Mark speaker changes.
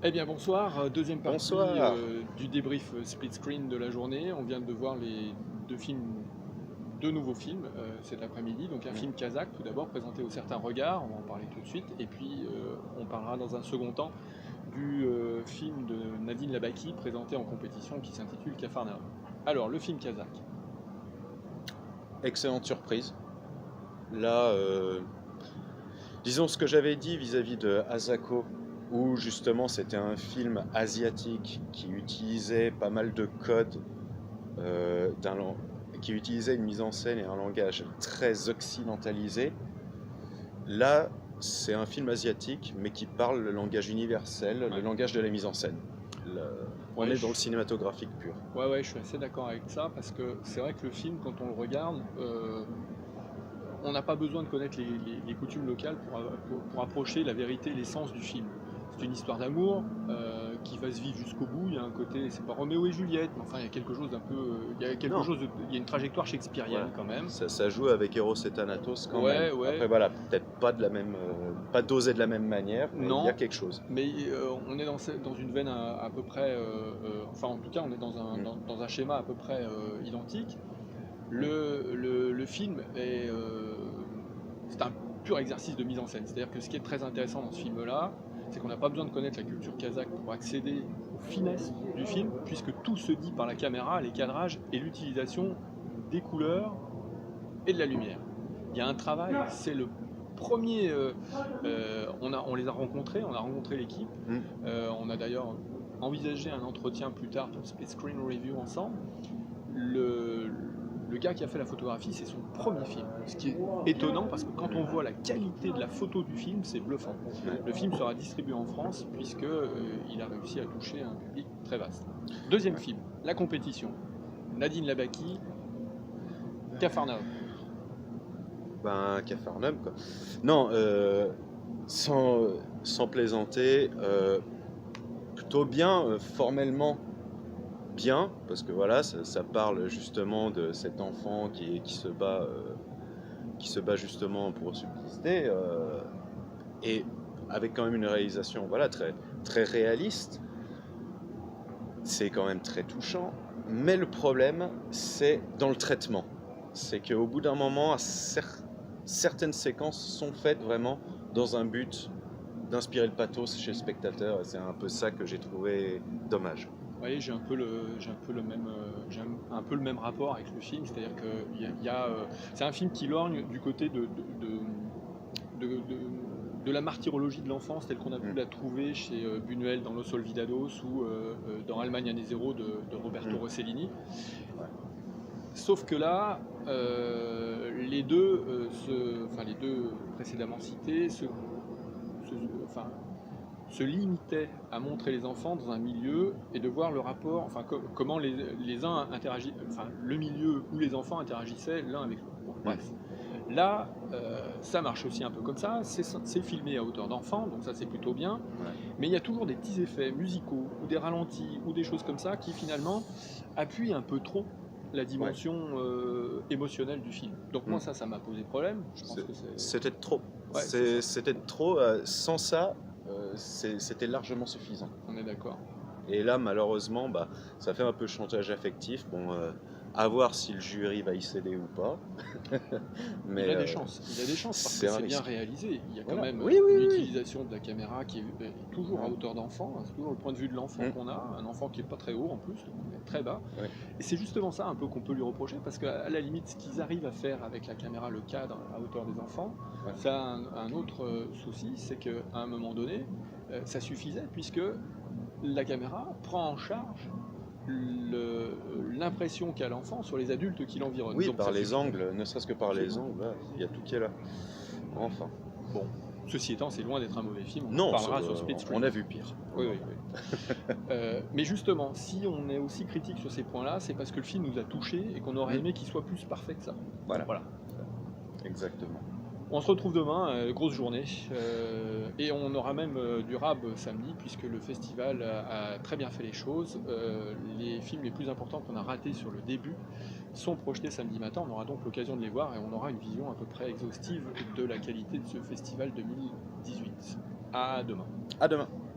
Speaker 1: Eh bien bonsoir, deuxième partie
Speaker 2: Bonsoir.
Speaker 1: du débrief split screen de la journée. On vient de voir les deux nouveaux films cet après-midi. Donc un
Speaker 2: Mm.
Speaker 1: film kazakh tout d'abord présenté au Certain Regard, on va en parler tout de suite. Et puis on parlera dans un second temps du film de Nadine Labaki présenté en compétition qui s'intitule Capharnaüm. Alors le film kazakh.
Speaker 2: Excellente surprise. Là, disons ce que j'avais dit vis-à-vis de Asako, où justement c'était un film asiatique qui utilisait pas mal de codes, qui utilisait une mise en scène et un langage très occidentalisé. Là, c'est un film asiatique, mais qui parle le langage universel, le langage de la mise en scène. On
Speaker 1: Ouais,
Speaker 2: est dans le cinématographique pur.
Speaker 1: ouais, je suis assez d'accord avec ça parce que c'est vrai que le film, quand on le regarde, on n'a pas besoin de connaître les coutumes locales pour approcher la vérité, l'essence du film. C'est une histoire d'amour qui va se vivre jusqu'au bout. Il y a un côté, c'est pas Roméo et Juliette, mais enfin il y a quelque chose d'un peu,
Speaker 2: Non,
Speaker 1: il y a une trajectoire shakespearienne
Speaker 2: voilà.
Speaker 1: quand même.
Speaker 2: Ça joue avec Eros et Thanatos quand même.
Speaker 1: Ouais,
Speaker 2: Après voilà, peut-être pas de la même, pas dosé de la même manière, mais il y a
Speaker 1: non,
Speaker 2: quelque chose.
Speaker 1: mais on est dans une veine à peu près, enfin en tout cas on est
Speaker 2: Mm.
Speaker 1: dans un schéma à peu près identique. Le film c'est un pur exercice de mise en scène. C'est-à-dire que ce qui est très intéressant dans ce film-là, c'est qu'on n'a pas besoin de connaître la culture kazakh pour accéder aux finesses du film, puisque tout se dit par la caméra, les cadrages et l'utilisation des couleurs et de la lumière. Il y a un travail, c'est le premier. On les a rencontrés, on a rencontré l'équipe.
Speaker 2: Mm.
Speaker 1: On a d'ailleurs envisagé un entretien plus tard pour Split Screen Review ensemble. Le gars qui a fait la photographie, c'est son premier film. Ce qui est étonnant parce que quand on voit la qualité de la photo du film, c'est bluffant. Le film sera distribué en France puisque il a réussi à toucher un public très vaste. Deuxième film, La compétition. Nadine Labaki, Capharnaüm.
Speaker 2: Ben, Capharnaüm, quoi. Non, sans plaisanter, plutôt bien, formellement bien, parce que voilà, ça parle justement de cet enfant qui se bat justement pour subsister, et avec quand même une réalisation voilà, très, très réaliste. C'est quand même très touchant, mais le problème, c'est dans le traitement. C'est qu'au bout d'un moment, certaines séquences sont faites vraiment dans un but d'inspirer le pathos chez le spectateur, et c'est un peu ça que j'ai trouvé dommage.
Speaker 1: Vous voyez, j'ai un peu le même rapport avec le film, c'est-à-dire que c'est un film qui lorgne du côté de, de- de la martyrologie de l'enfance telle qu'on a pu
Speaker 2: Mm.
Speaker 1: la trouver chez Buñuel dans Los Olvidados ou dans Allemagne année zéro de Roberto
Speaker 2: Mm.
Speaker 1: Rossellini.
Speaker 2: Ouais.
Speaker 1: Sauf que là, les deux précédemment cités se- enfin, se limitait à montrer les enfants dans un milieu et de voir le rapport, enfin comment les uns interagissaient, enfin le milieu où les enfants interagissaient l'un avec l'autre. Bon,
Speaker 2: Mm.
Speaker 1: bref. Là, ça marche aussi un peu comme ça, c'est filmé à hauteur d'enfant, donc ça c'est plutôt bien,
Speaker 2: Ouais.
Speaker 1: mais il y a toujours des petits effets musicaux ou des ralentis ou des choses comme ça qui finalement appuient un peu trop la
Speaker 2: Ouais.
Speaker 1: dimension émotionnelle du film. Donc moi
Speaker 2: Mm.
Speaker 1: ça m'a posé problème, je pense que c'est...
Speaker 2: C'était de trop.
Speaker 1: Ouais, c'est ça,
Speaker 2: C'était de trop. Sans ça, c'était largement suffisant.
Speaker 1: on est d'accord.
Speaker 2: Et là, malheureusement, bah, ça fait un peu chantage affectif. Bon, à voir si le jury va y céder ou pas.
Speaker 1: Il
Speaker 2: Mais
Speaker 1: a des chances, il a des chances parce que
Speaker 2: c'est un
Speaker 1: c'est bien
Speaker 2: risque.
Speaker 1: réalisé. Il y a quand
Speaker 2: Voilà.
Speaker 1: même
Speaker 2: Oui, oui,
Speaker 1: une
Speaker 2: oui, oui.
Speaker 1: utilisation de la caméra qui est toujours à
Speaker 2: Mm.
Speaker 1: hauteur d'enfant, hein. C'est toujours le point de vue de l'enfant
Speaker 2: Mm.
Speaker 1: qu'on a, un enfant qui est pas très haut en plus, donc on est très bas.
Speaker 2: Ouais.
Speaker 1: Et c'est justement ça un peu qu'on peut lui reprocher parce qu'à la limite, ce qu'ils arrivent à faire avec la caméra, le cadre à hauteur des enfants,
Speaker 2: Ouais.
Speaker 1: ça a un autre souci, c'est qu'à un moment donné, ça suffisait puisque la caméra prend en charge l'impression qu'a l'enfant sur les adultes qui l'environnent.
Speaker 2: Oui,
Speaker 1: Donc
Speaker 2: par
Speaker 1: ça
Speaker 2: les
Speaker 1: suffit.
Speaker 2: angles, ne serait-ce que par les
Speaker 1: Absolument.
Speaker 2: angles, là, il y a tout qui est là. Enfin.
Speaker 1: Bon, ceci étant, c'est loin d'être un mauvais film, on en
Speaker 2: Non,
Speaker 1: parlera sur Split Screen.
Speaker 2: on a vu pire.
Speaker 1: Oui, oui, oui. Mais justement, si on est aussi critique sur ces points-là, c'est parce que le film nous a touchés et qu'on aurait aimé qu'il soit plus parfait que ça.
Speaker 2: Voilà.
Speaker 1: Voilà.
Speaker 2: Exactement.
Speaker 1: On se retrouve demain, grosse journée, et on aura même du rab samedi, puisque le festival a très bien fait les choses. Les films les plus importants qu'on a ratés sur le début sont projetés samedi matin. On aura donc l'occasion de les voir et on aura une vision à peu près exhaustive de la qualité de ce festival 2018. À demain.
Speaker 2: À demain.